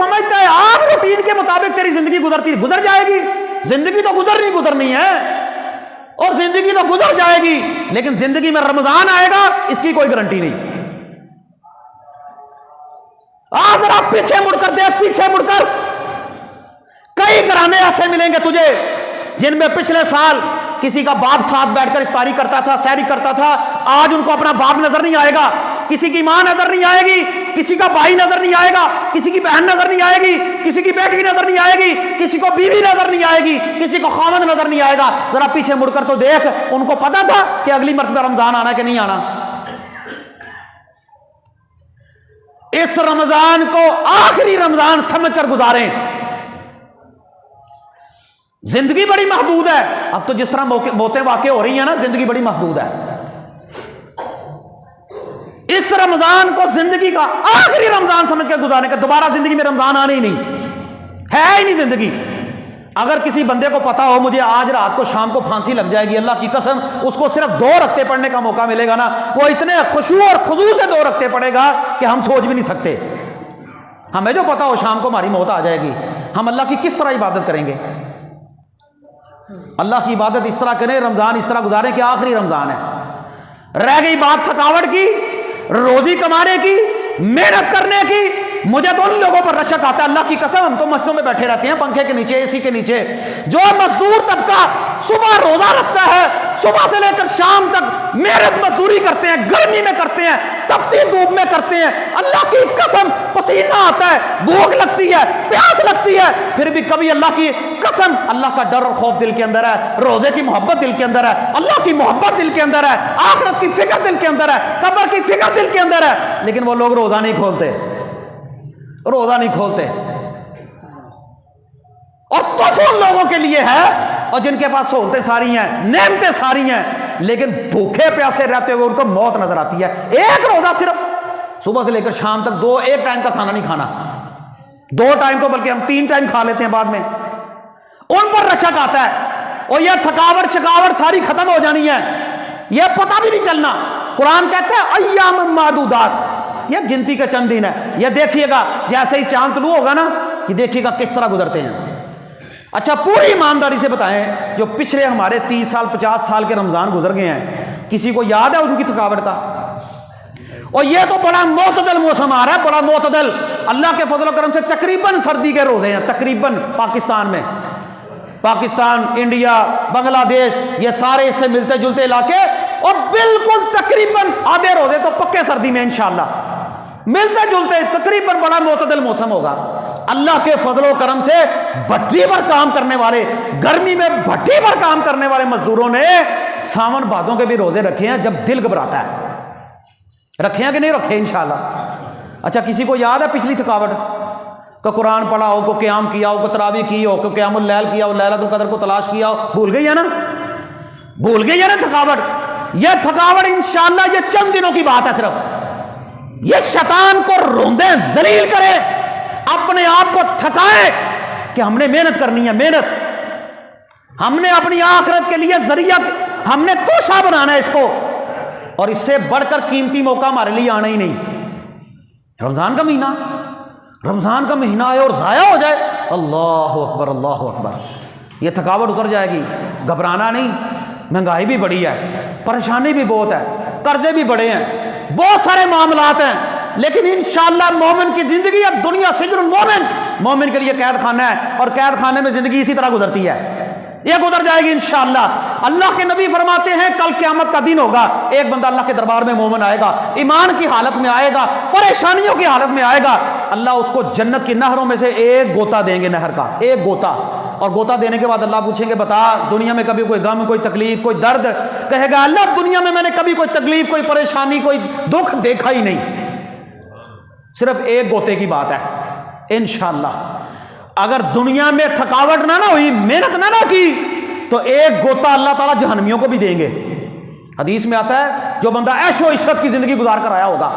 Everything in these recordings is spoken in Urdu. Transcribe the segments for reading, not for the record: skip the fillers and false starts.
سمجھتا ہے عام روٹین کے مطابق تیری زندگی گزر جائے گی. زندگی تو گزرنی ہے اور زندگی تو گزر جائے گی، لیکن زندگی میں رمضان آئے گا اس کی کوئی گارنٹی نہیں. ذرا پیچھے مڑ کر دیکھ، پیچھے مڑ کر کئی گھرانے ایسے ملیں گے تجھے جن میں پچھلے سال کسی کا باپ ساتھ بیٹھ کر افطاری کرتا تھا، سحری کرتا تھا، آج ان کو اپنا باپ نظر نہیں آئے گا، کسی کی ماں نظر نہیں آئے گی، کسی کا بھائی نظر نہیں آئے گا، کسی کی بہن نظر نہیں آئے گی، کسی کی بیٹی نظر نہیں آئے گی، کسی کو بیوی نظر نہیں آئے گی، کسی کو خاوند نظر نہیں آئے گا. ذرا پیچھے مڑ کر تو دیکھ، ان کو پتا تھا کہ اگلی مرتبہ رمضان آنا کہ نہیں آنا. اس رمضان کو آخری رمضان سمجھ کر گزاریں. زندگی بڑی محدود ہے. اب تو جس طرح موتیں واقع ہو رہی ہیں نا، زندگی بڑی محدود ہے. اس رمضان کو زندگی کا آخری رمضان سمجھ کر گزارنے کا. دوبارہ زندگی میں رمضان آنے ہی نہیں ہے ہی نہیں زندگی. اگر کسی بندے کو پتا ہو مجھے آج رات کو شام کو پھانسی لگ جائے گی، اللہ کی قسم اس کو صرف 2 رکعتیں پڑھنے کا موقع ملے گا نا، وہ اتنے خشوع اور خضوع سے 2 رکعتیں پڑھے گا کہ ہم سوچ بھی نہیں سکتے. ہمیں جو پتا ہو شام کو ہماری موت آ جائے گی، ہم اللہ کی کس طرح عبادت کریں گے؟ اللہ کی عبادت اس طرح کریں، رمضان اس طرح گزاریں کہ آخری رمضان ہے. رہ گئی بات تھکاوٹ کی، روزی کمانے کی، محنت کرنے کی. مجھے تو ان لوگوں پر رشک آتا ہے، اللہ کی قسم. ہم تو مسجدوں میں بیٹھے رہتے ہیں پنکھے کے نیچے، اے سی کے نیچے. جو مزدور طبقہ صبح روزہ رکھتا ہے، صبح سے لے کر شام تک محنت مزدوری کرتے ہیں، گرمی میں کرتے ہیں، تپتی دھوپ میں کرتے ہیں، اللہ کی قسم پسینہ آتا ہے، بھوک لگتی ہے، پیاس لگتی ہے، پھر بھی کبھی اللہ کی قسم اللہ کا ڈر اور خوف دل کے اندر ہے، روزے کی محبت دل کے اندر ہے، اللہ کی محبت دل کے اندر ہے، آخرت کی فکر دل کے اندر ہے، قبر کی فکر دل کے اندر ہے. لیکن وہ لوگ روزہ نہیں کھولتے، روزہ نہیں کھولتے. اور تو ان لوگوں کے لیے ہے اور جن کے پاس سہولتیں ساری ہیں، نعمتیں ساری ہیں، لیکن بھوکے پیاسے رہتے ہوئے ان کو موت نظر آتی ہے. ایک روزہ صرف صبح سے لے کر شام تک، ایک ٹائم کا کھانا نہیں کھانا، 2 ٹائم تو بلکہ ہم 3 ٹائم کھا لیتے ہیں بعد میں. ان پر رشک آتا ہے اور یہ تھکاوٹ شکاوٹ ساری ختم ہو جانی ہے، یہ پتہ بھی نہیں چلنا. قرآن کہتا ہے ایام معدودات، یہ گنتی کے چند دن ہے. یہ دیکھیے گا جیسے ہی چاند طلوع ہوگا نا، یہ دیکھیے گا کس طرح گزرتے ہیں. اچھا پوری ایمانداری سے بتائیں، جو پچھلے ہمارے 30 سال 50 سال کے رمضان گزر گئے ہیں، کسی کو یاد ہے ان کی تھکاوٹ کا؟ اور یہ تو بڑا معتدل موسم آ رہا ہے، بڑا معتدل. اللہ کے فضل و کرم سے تقریباً سردی کے روزے ہیں تقریباً پاکستان میں. پاکستان، انڈیا، بنگلہ دیش، یہ سارے اس سے ملتے جلتے علاقے، اور بالکل تقریباً آدھے روزے تو پکے سردی میں انشاءاللہ ملتے جلتے، تقریباً بڑا معتدل موسم ہوگا. اللہ کے فضل و کرم سے بھٹی پر کام کرنے والے، گرمی میں بھٹی پر کام کرنے والے مزدوروں نے ساون بھادوں کے بھی روزے رکھے ہیں جب دل گھبراتا ہے. رکھے ہیں کہ نہیں رکھے انشاءاللہ؟ اچھا کسی کو یاد ہے پچھلی تھکاوٹ؟ کہ قرآن پڑھا ہو، کو قیام کیا ہو، کو تراویح کی ہو، کو قیام اللیل کیا ہو، لیلۃ القدر کو تلاش کیا ہو؟ بھول گئی ہے نا، بھول گئی ہے نا تھکاوٹ. یہ تھکاوٹ انشاءاللہ یہ چند دنوں کی بات ہے صرف. یہ شیطان کو روندے ذلیل کرے، اپنے آپ کو تھکائے کہ ہم نے محنت کرنی ہے، محنت ہم نے اپنی آخرت کے لیے ذریعہ، ہم نے توشہ بنانا ہے اس کو، اور اس سے بڑھ کر قیمتی موقع ہمارے لیے آنا ہی نہیں. رمضان کا مہینہ، رمضان کا مہینہ آئے اور ضائع ہو جائے، اللہ اکبر اللہ اکبر. یہ تھکاوٹ اتر جائے گی، گھبرانا نہیں. مہنگائی بھی بڑی ہے، پریشانی بھی بہت ہے، قرضے بھی بڑے ہیں، بہت سارے معاملات ہیں، لیکن انشاءاللہ مومن کی زندگی اب دنیا سجن المومن، مومن کے لیے قید خانہ ہے، اور قید خانے میں زندگی اسی طرح گزرتی ہے. یہ گزر جائے گی انشاءاللہ. اللہ کے نبی فرماتے ہیں کل قیامت کا دن ہوگا، ایک بندہ اللہ کے دربار میں مومن آئے گا، ایمان کی حالت میں آئے گا، پریشانیوں کی حالت میں آئے گا. اللہ اس کو جنت کی نہروں میں سے ایک گوتا دیں گے، نہر کا ایک گوتا. اور گوتا دینے کے بعد اللہ پوچھیں گے بتا دنیا میں کبھی کوئی غم، کوئی تکلیف، کوئی درد؟ کہے گا اللہ دنیا میں میں نے کبھی کوئی تکلیف، کوئی پریشانی، کوئی دکھ دیکھا ہی نہیں. صرف ایک گوتے کی بات ہے انشاءاللہ. اگر دنیا میں تھکاوٹ نہ ہوئی، محنت نہ کی، تو ایک گوتا اللہ تعالیٰ جہنمیوں کو بھی دیں گے. حدیث میں آتا ہے جو بندہ عیش و عشرت کی زندگی گزار کر آیا ہوگا،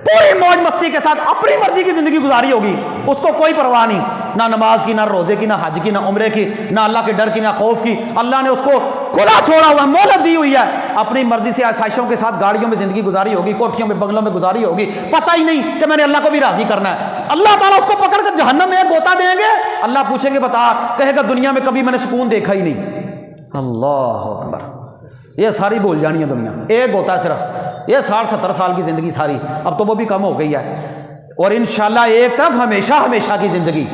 پوری موج مستی کے ساتھ اپنی مرضی کی زندگی گزاری ہوگی، اس کو کوئی پرواہ نہیں، نہ نماز کی، نہ روزے کی، نہ حج کی، نہ عمرے کی، نہ اللہ کے ڈر کی، نہ خوف کی. اللہ نے اس کو کھلا چھوڑا ہوا ہے، مہلت دی ہوئی ہے، اپنی مرضی سے آسائشوں کے ساتھ گاڑیوں میں زندگی گزاری ہوگی، کوٹھیوں میں بنگلوں میں گزاری ہوگی، پتہ ہی نہیں کہ میں نے اللہ کو بھی راضی کرنا ہے۔ اللہ تعالیٰ اس کو پکڑ کر جہنم میں ایک گوتا دیں گے، اللہ پوچھیں گے بتا، کہے گا دنیا میں کبھی میں نے سکون دیکھا ہی نہیں۔ اللہ اکبر، یہ ساری بھول جانی ہے دنیا، ایک ہوتا ہے صرف، یہ 60-70 سال کی زندگی ساری، اب تو وہ بھی کم ہو گئی ہے، اور انشاءاللہ ایک طرف ہمیشہ ہمیشہ کی زندگی،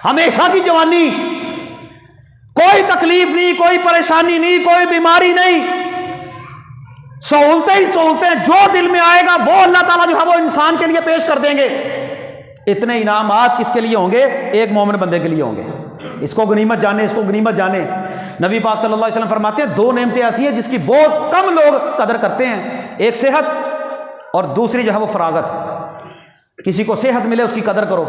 ہمیشہ کی جوانی، کوئی تکلیف نہیں، کوئی پریشانی نہیں، کوئی بیماری نہیں، سہولتیں ہی سہولتیں، جو دل میں آئے گا وہ اللہ تعالیٰ جو ہے وہ انسان کے لیے پیش کر دیں گے۔ اتنے انعامات کس کے لیے ہوں گے؟ ایک مومن بندے کے لیے ہوں گے۔ اس کو غنیمت جانے، اس کو غنیمت جانے۔ نبی پاک صلی اللہ علیہ وسلم فرماتے ہیں 2 نعمتیں ایسی ہیں جس کی بہت کم لوگ قدر کرتے ہیں، ایک صحت اور دوسری جو ہے وہ فراغت۔ کسی کو صحت ملے اس کی قدر کرو،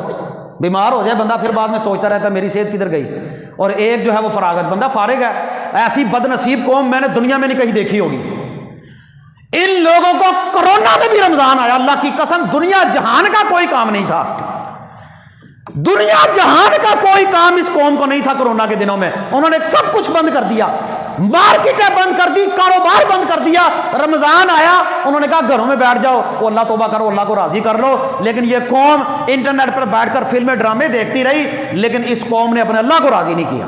بیمار ہو جائے بندہ پھر بعد میں سوچتا رہتا ہے میری صحت کدھر گئی، اور ایک جو ہے وہ فراغت، بندہ فارغ ہے۔ ایسی بد نصیب قوم میں نے دنیا میں نہیں کہیں دیکھی ہوگی۔ ان لوگوں کو کرونا میں بھی رمضان آیا، اللہ کی قسم دنیا جہان کا کوئی کام نہیں تھا، دنیا جہان کا کوئی کام اس قوم کو نہیں تھا کرونا کے دنوں میں، انہوں نے سب کچھ بند کر دیا، مارکیٹیں بند کر دی، کاروبار بند کر دیا۔ رمضان آیا انہوں نے کہا گھروں میں بیٹھ جاؤ، وہ اللہ توبہ کرو، اللہ کو راضی کر لو۔ لیکن یہ قوم انٹرنیٹ پر بیٹھ کر فلمیں ڈرامے دیکھتی رہی، لیکن اس قوم نے اپنے اللہ کو راضی نہیں کیا۔